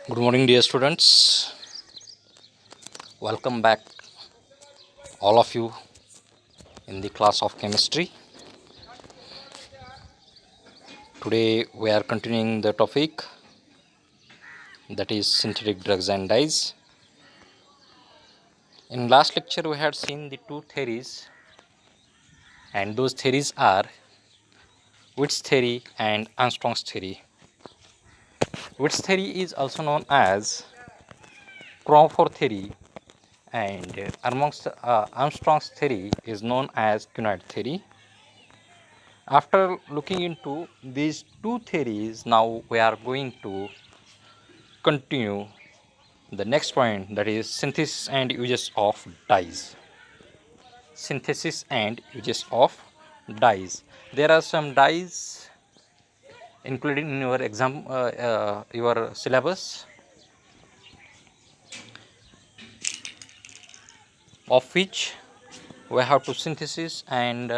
Good morning, dear students. Welcome back, all of you, in the class of chemistry. Today, we are continuing the topic that is synthetic drugs and dyes. In last lecture, we had seen the two theories, and those theories are Witt's theory and Armstrong's theory. Witt's theory is also known as Cromford theory, and Armstrong's theory is known as Cunard theory. After looking into these two theories, now we are going to continue the next point, that is synthesis and uses of dyes. Synthesis and uses of dyes. There are some dyes included in your your syllabus, of which we have to synthesis and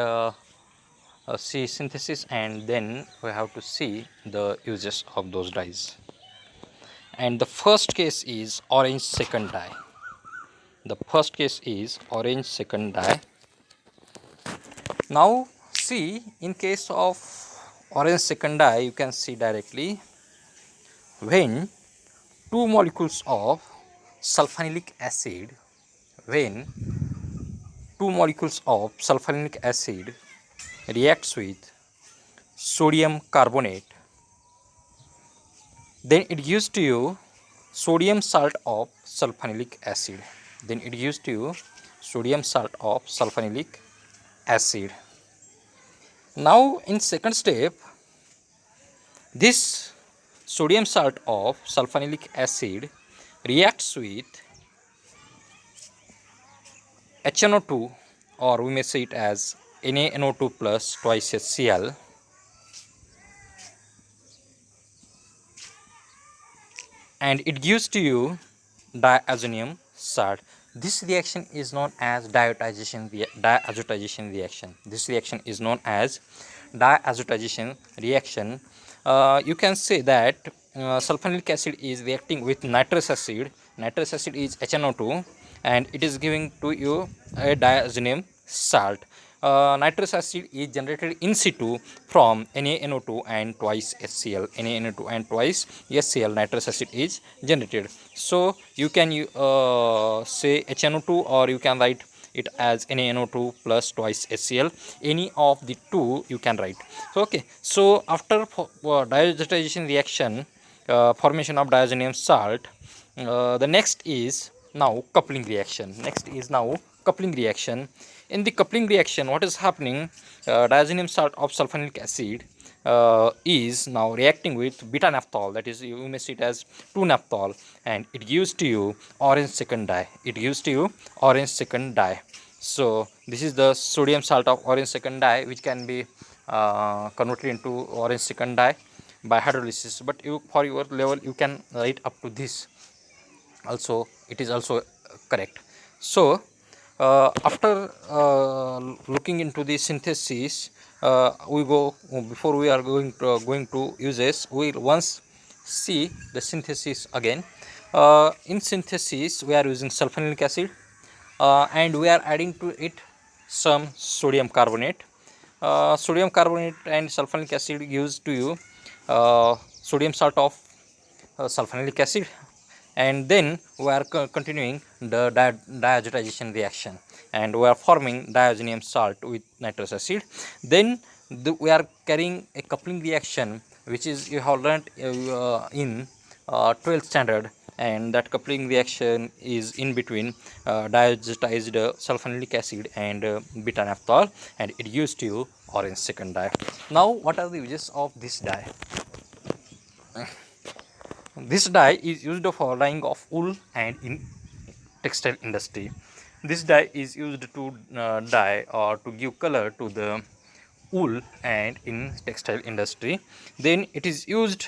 see synthesis, and then we have to see the uses of those dyes. And the first case is orange second dye. The first case is orange second dye. Now see, in case of orange second dye, you can see directly when two molecules of sulfonyllic acid, when two molecules of sulfonyllic acid reacts with sodium carbonate, then it gives to you sodium salt of sulfonyllic acid. Then it gives to you sodium salt of sulfonyllic acid. Now in second step, this sodium salt of sulfonyllic acid reacts with HNO2, or we may say it as NaNO2 plus twice HCl, and it gives to you diazonium salt. This reaction is known as diazotization reaction. This reaction is known as diazotization reaction. You can say that sulfonyllic acid is reacting with nitrous acid. Nitrous acid is HNO2, and it is giving to you a diazonium salt. Nitrous acid is generated in situ from NaNO2 and twice HCl. NaNO2 and twice HCl, nitrous acid is generated. So you can say HNO2, or you can write it as NaNO2 plus twice HCl. Any of the two you can write. So okay. So after diazotization reaction, formation of diazonium salt, the next is now coupling reaction. In the coupling reaction, what is happening? Diazonium salt of sulfonyllic acid is now reacting with beta naphthol, that is, you may see it as 2-naphthol, and it gives to you orange second dye. So this is the sodium salt of orange second dye, which can be converted into orange second dye by hydrolysis. But for your level, you can write up to this also. It is also correct. So after looking into the synthesis, we go before we are going to uses, we will once see the synthesis again. In synthesis, we are using sulfonyllic acid, and we are adding to it some sodium carbonate. Sodium carbonate and sulfonyllic acid gives to you sodium salt of sulfonyllic acid, and then we are continuing the diazotization reaction, and we are forming diazonium salt with nitrous acid. Then we are carrying a coupling reaction, which is you have learned in 12th standard, and that coupling reaction is in between diazotized sulfonyllic acid and beta naphthol, and it gives to you orange second dye. Now what are the uses of this dye? This dye is used for dyeing of wool and in textile industry. This dye is used to dye or to give color to the wool and in textile industry. Then it is used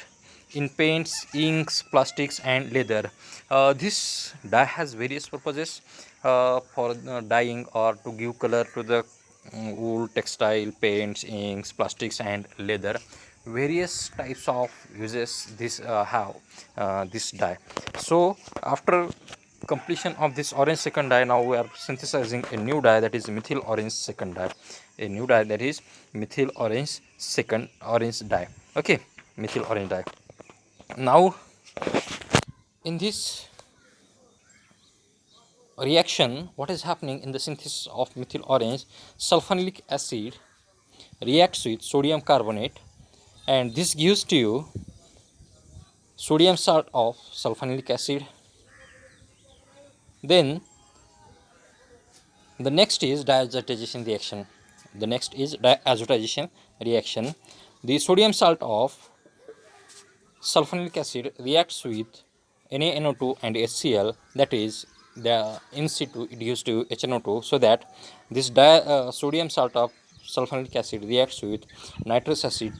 in paints, inks, plastics and leather. This dye has various purposes for dyeing or to give color to the wool, textile, paints, inks, plastics and leather. various types of uses this have this dye. So after completion of this orange second dye, now we are synthesizing a new dye, that is methyl orange second dye. A new dye, that is methyl orange dye. Okay, methyl orange dye. Now in this reaction, what is happening in the synthesis of methyl orange? Sulfonylic acid reacts with sodium carbonate, and this gives to you sodium salt of sulfonylic acid. Then the next is diazotization reaction. The next is diazotization reaction. The sodium salt of sulfonylic acid reacts with NaNO2 and HCl, that is the in situ it gives to HNO2, so that this sodium salt of sulfonylic acid reacts with nitrous acid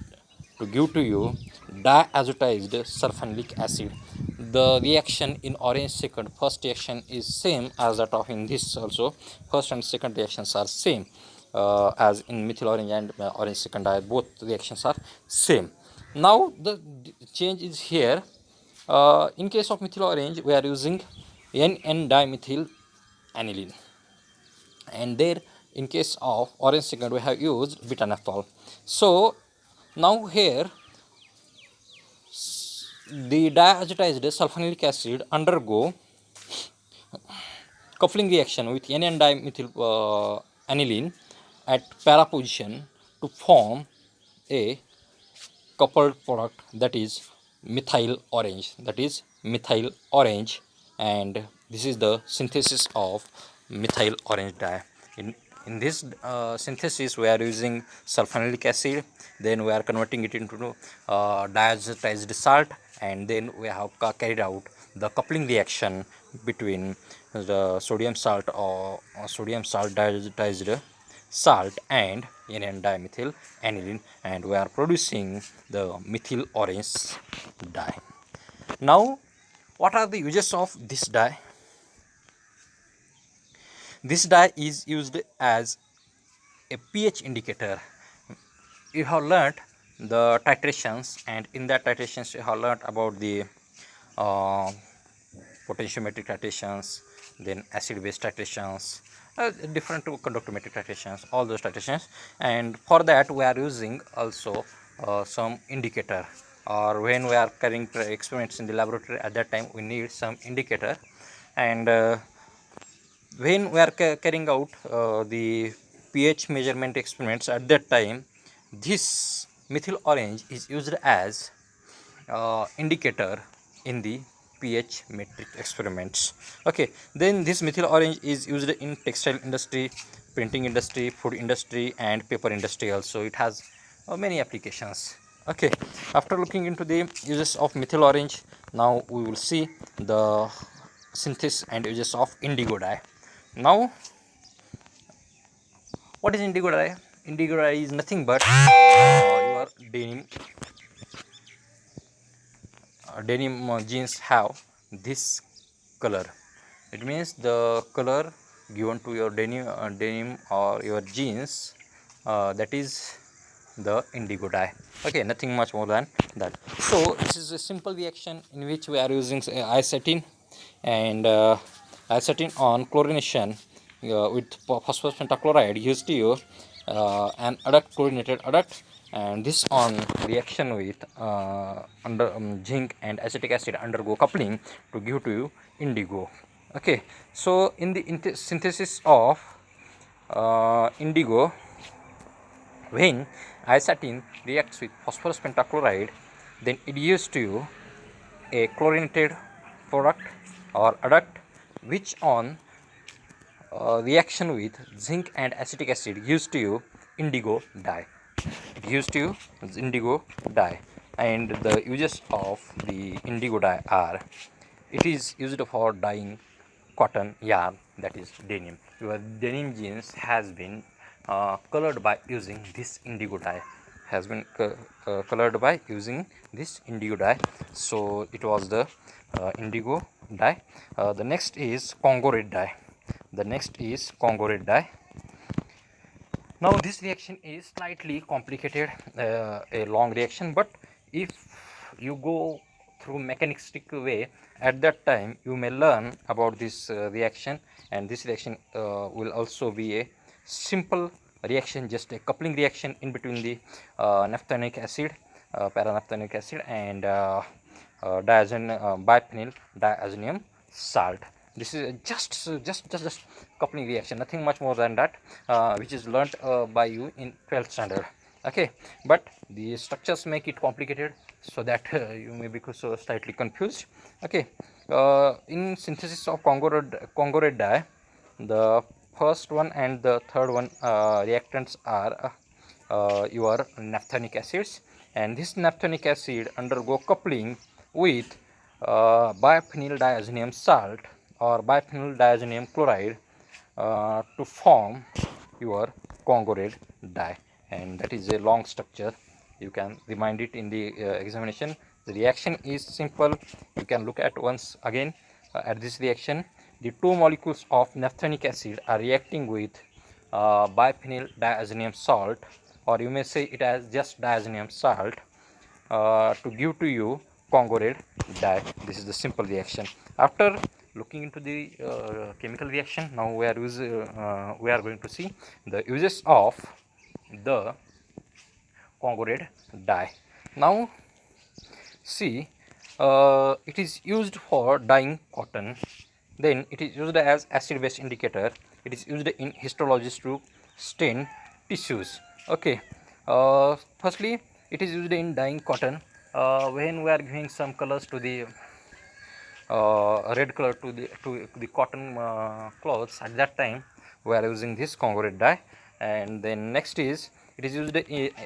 to give to you diazotized sulfonylic acid. The reaction in orange second, first reaction is same as that of in this also. First and second reactions are same as in methyl orange and orange second dye, both reactions are same. Now the change is here. In case of methyl orange, we are using N-dimethyl aniline, and there in case of orange second we have used beta-naphthol. So now here the diazotized sulfonylic acid undergo coupling reaction with N-dimethyl aniline at para position to form a coupled product, that is methyl orange, and this is the synthesis of methyl orange dye. In this synthesis we are using sulfonylic acid, then we are converting it into diazotized salt, and then we have carried out the coupling reaction between the sodium salt or sodium salt diazotized salt and N-dimethyl aniline, and we are producing the methyl orange dye. Now what are the uses of this dye? This dye is used as a pH indicator. You have learnt the titrations, and in that titrations you have learnt about the uh, potentiometric titrations, then acid base titrations, different conductometric titrations, all those titrations, and for that we are using also some indicator, or when we are carrying experiments in the laboratory, at that time we need some indicator. And when we are carrying out the pH measurement experiments, at that time this methyl orange is used as indicator in the pH metric experiments. Okay, then this methyl orange is used in textile industry, printing industry, food industry, and paper industry also. It has many applications. Okay, after looking into the uses of methyl orange, now we will see the synthesis and uses of indigo dye. Now what is indigo dye? Indigo dye is nothing but your denim jeans have this color. It means the color given to your denim or your jeans, that is the indigo dye. Okay, nothing much more than that. So this is a simple reaction in which we are using acetylene, and acetylene on chlorination with phosphorus pentachloride gives to you an adduct, chlorinated adduct, and this on reaction with zinc and acetic acid undergo coupling to give to you indigo. Okay, so in the synthesis of indigo, when acetylene reacts with phosphorus pentachloride, then it gives to you a chlorinated product or adduct, which on reaction with zinc and acetic acid gives to you indigo dye. It gives to you indigo dye, and the uses of the indigo dye are: it is used for dyeing cotton yarn, that is denim. Your denim jeans has been colored by using this indigo dye, colored by using this indigo dye. So it was the indigo dye. The next is Congo red dye. Now this reaction is slightly complicated, a long reaction, but if you go through mechanistic way, at that time you may learn about this reaction, and this reaction will also be a simple reaction, just a coupling reaction in between the naphthenic acid, para-naphthenic acid, and biphenyl diazonium salt. This is just coupling reaction, nothing much more than that, which is learnt by you in 12th standard. Okay, but the structures make it complicated, so that you may be so slightly confused. Okay, in synthesis of Congo red dye, the first one and the third one reactants are your naphthenic acids, and this naphthenic acid undergo coupling with biphenyl diazonium salt or biphenyl diazonium chloride to form your Congo red dye, and that is a long structure. You can remind it in the examination. The reaction is simple. You can look at once again at this reaction. The two molecules of naphthenic acid are reacting with biphenyl diazonium salt, or you may say it as just diazonium salt, to give to you Congo red dye. This is the simple reaction. After looking into the chemical reaction, now we are going to see the uses of the Congo red dye. Now see, it is used for dyeing cotton, then it is used as acid base indicator, it is used in histology to stain tissues. Okay, firstly it is used in dyeing cotton. When we are giving some colors to the red color to the cotton clothes, at that time we are using this Congo red dye. And then next is, it is used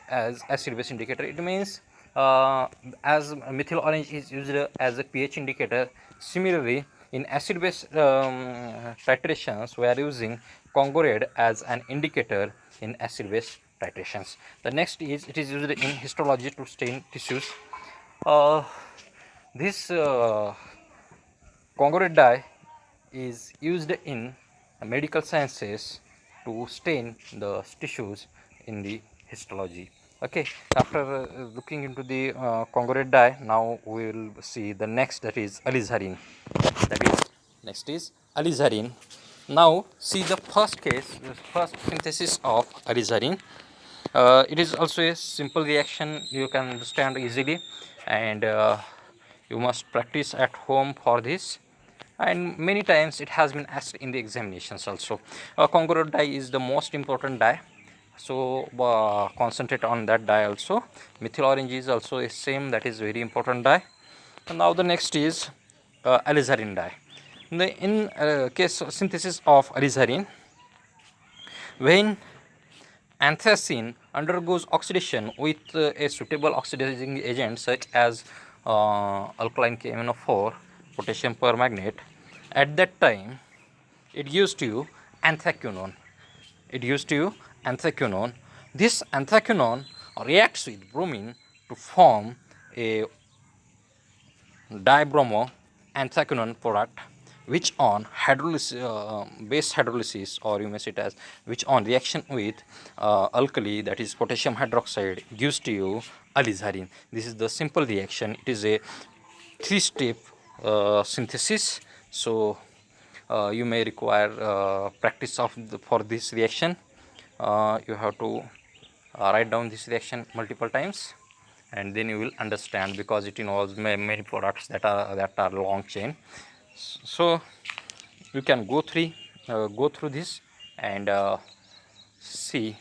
as acid base indicator. It means as methyl orange is used as a pH indicator, similarly in acid base titrations we are using Congo red as an indicator in acid base titrations. The next is, it is used in histology to stain tissues. This Congo red dye is used in medical sciences to stain the tissues in the histology. Okay, after looking into the Congo red dye, now we will see the next, that is alizarin. That is, next is alizarin. Now see the first case, the first synthesis of alizarin. It is also a simple reaction, you can understand easily, and you must practice at home for this, and many times it has been asked in the examinations also. Congo red dye is the most important dye, so concentrate on that dye also. Methyl orange is also a same, that is very important dye. And now the next is alizarin dye. In case of synthesis of alizarin, when anthracene undergoes oxidation with a suitable oxidizing agent such as alkaline KMnO4, potassium permanganate, at that time it gives to you anthraquinone. It gives to you anthraquinone. This anthraquinone reacts with bromine to form a dibromo anthraquinone product, which on hydrolysis, base hydrolysis, or you may say it as which on reaction with alkali, that is potassium hydroxide, gives to you alizarin. This is the simple reaction. It is a three-step synthesis, so you may require practice of for this reaction. You have to write down this reaction multiple times, and then you will understand, because it involves many products that are long chain. So you can go through this and see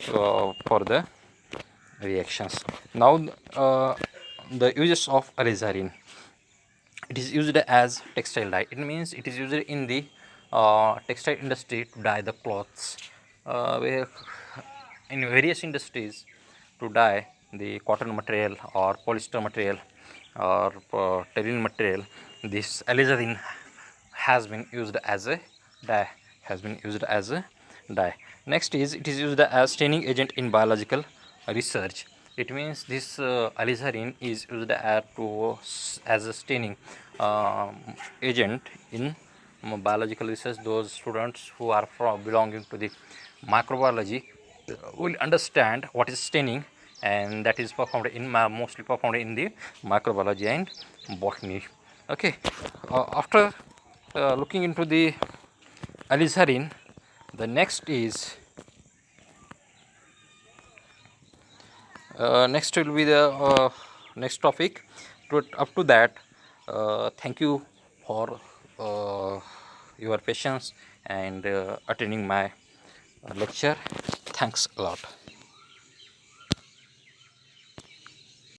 for the reactions. Now the uses of alizarin. It is used as textile dye. It means it is used in the textile industry to dye the cloths. Where in various industries, to dye the cotton material or polyester material or terrain material, this alizarin has been used as a dye. Next is, it is used as staining agent in biological research. It means this alizarin is used as a staining agent in biological research. Those students who are belonging to the microbiology, will understand what is staining, and that is performed in mostly performed in the microbiology and botany. Okay, after looking into the alizarin, the next is next will be the next topic. Up to that, thank you for your patience and attending my lecture. Thanks a lot.